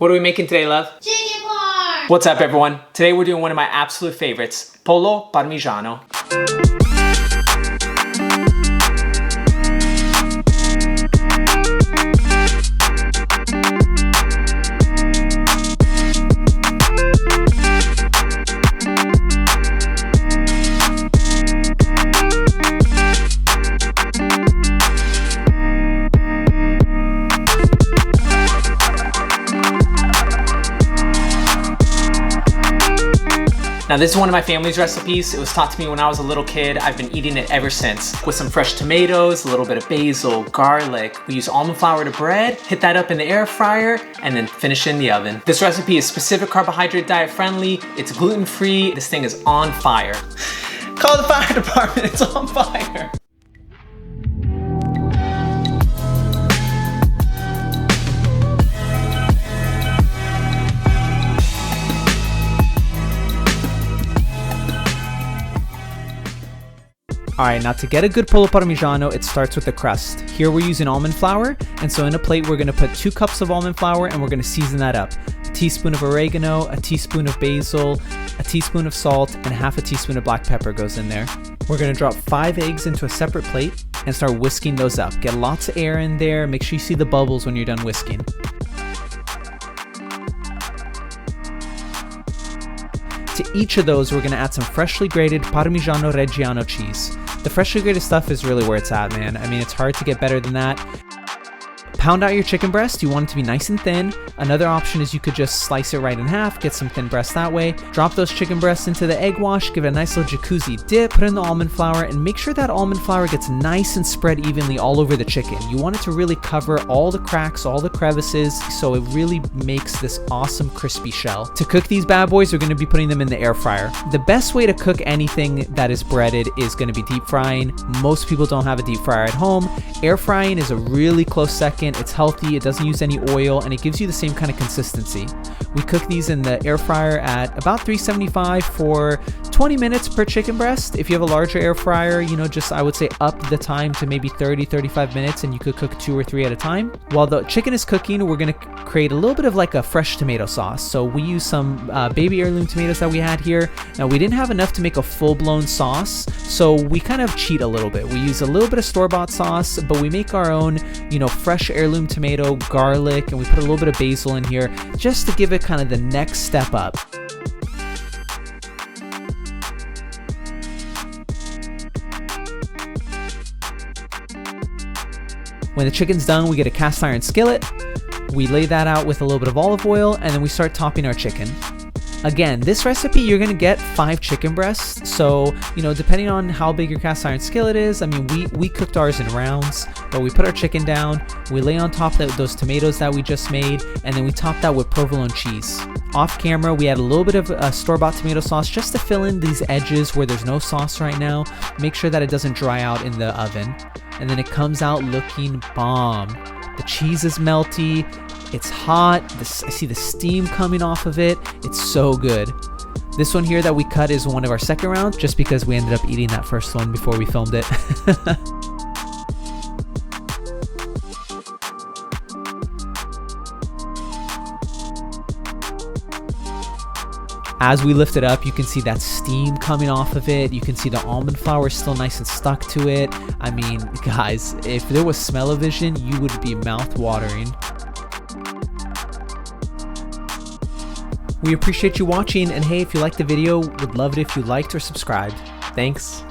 What are we making today, love? Chicken parm! What's up, everyone? Today we're doing one of my absolute favorites, Pollo Parmigiano. Now this is one of my family's recipes. It was taught to me when I was a little kid. I've been eating it ever since. With some fresh tomatoes, a little bit of basil, garlic. We use almond flour to bread, hit that up in the air fryer, and then finish in the oven. This recipe is specific carbohydrate diet friendly. It's gluten-free. This thing is on fire. Call the fire department, it's on fire. Alright, now to get a good Pollo Parmigiano, it starts with the crust. Here we're using almond flour, and so in a plate we're going to put 2 cups of almond flour and we're going to season that up. A teaspoon of oregano, a teaspoon of basil, a teaspoon of salt, and half a teaspoon of black pepper goes in there. We're going to drop 5 eggs into a separate plate and start whisking those up. Get lots of air in there, make sure you see the bubbles when you're done whisking. To each of those, we're going to add some freshly grated Parmigiano Reggiano cheese. The freshly grated stuff is really where it's at, man. I mean, it's hard to get better than that. Pound out your chicken breast. You want it to be nice and thin. Another option is you could just slice it right in half, get some thin breast that way. Drop those chicken breasts into the egg wash, give it a nice little jacuzzi dip, put in the almond flour, and make sure that almond flour gets nice and spread evenly all over the chicken. You want it to really cover all the cracks, all the crevices, so it really makes this awesome crispy shell. To cook these bad boys, we're going to be putting them in the air fryer. The best way to cook anything that is breaded is going to be deep frying. Most people don't have a deep fryer at home. Air frying is a really close second. It's healthy, it doesn't use any oil, and it gives you the same kind of consistency. We cook these in the air fryer at about 375 for 20 minutes per chicken breast. If you have a larger air fryer, you know, just I would say up the time to maybe 30-35 minutes, and you could cook 2 or 3 at a time. While the chicken is cooking, we're going to create a little bit of like a fresh tomato sauce. So we use some baby heirloom tomatoes that we had here. Now we didn't have enough to make a full-blown sauce, so we kind of cheat a little bit. We use a little bit of store-bought sauce, but we make our own, you know, fresh heirloom tomato, garlic, and we put a little bit of basil in here just to give it kind of the next step up. When the chicken's done, we get a cast iron skillet. We lay that out with a little bit of olive oil, and then we start topping our chicken. Again, this recipe, you're going to get 5 chicken breasts. So, you know, depending on how big your cast iron skillet is, I mean, we cooked ours in rounds, but we put our chicken down, we lay on top those tomatoes that we just made, and then we top that with provolone cheese. Off camera, we add a little bit of store-bought tomato sauce just to fill in these edges where there's no sauce right now. Make sure that it doesn't dry out in the oven. And then it comes out looking bomb. The cheese is melty. It's hot. I see the steam coming off of it. It's so good. This one here that we cut is one of our second rounds just because we ended up eating that first one before we filmed it. As we lift it up, you can see that steam coming off of it. You can see the almond flour is still nice and stuck to it. I mean, guys, if there was smell-o-vision, you would be mouth-watering. We appreciate you watching, and hey, if you liked the video, would love it if you liked or subscribed. Thanks.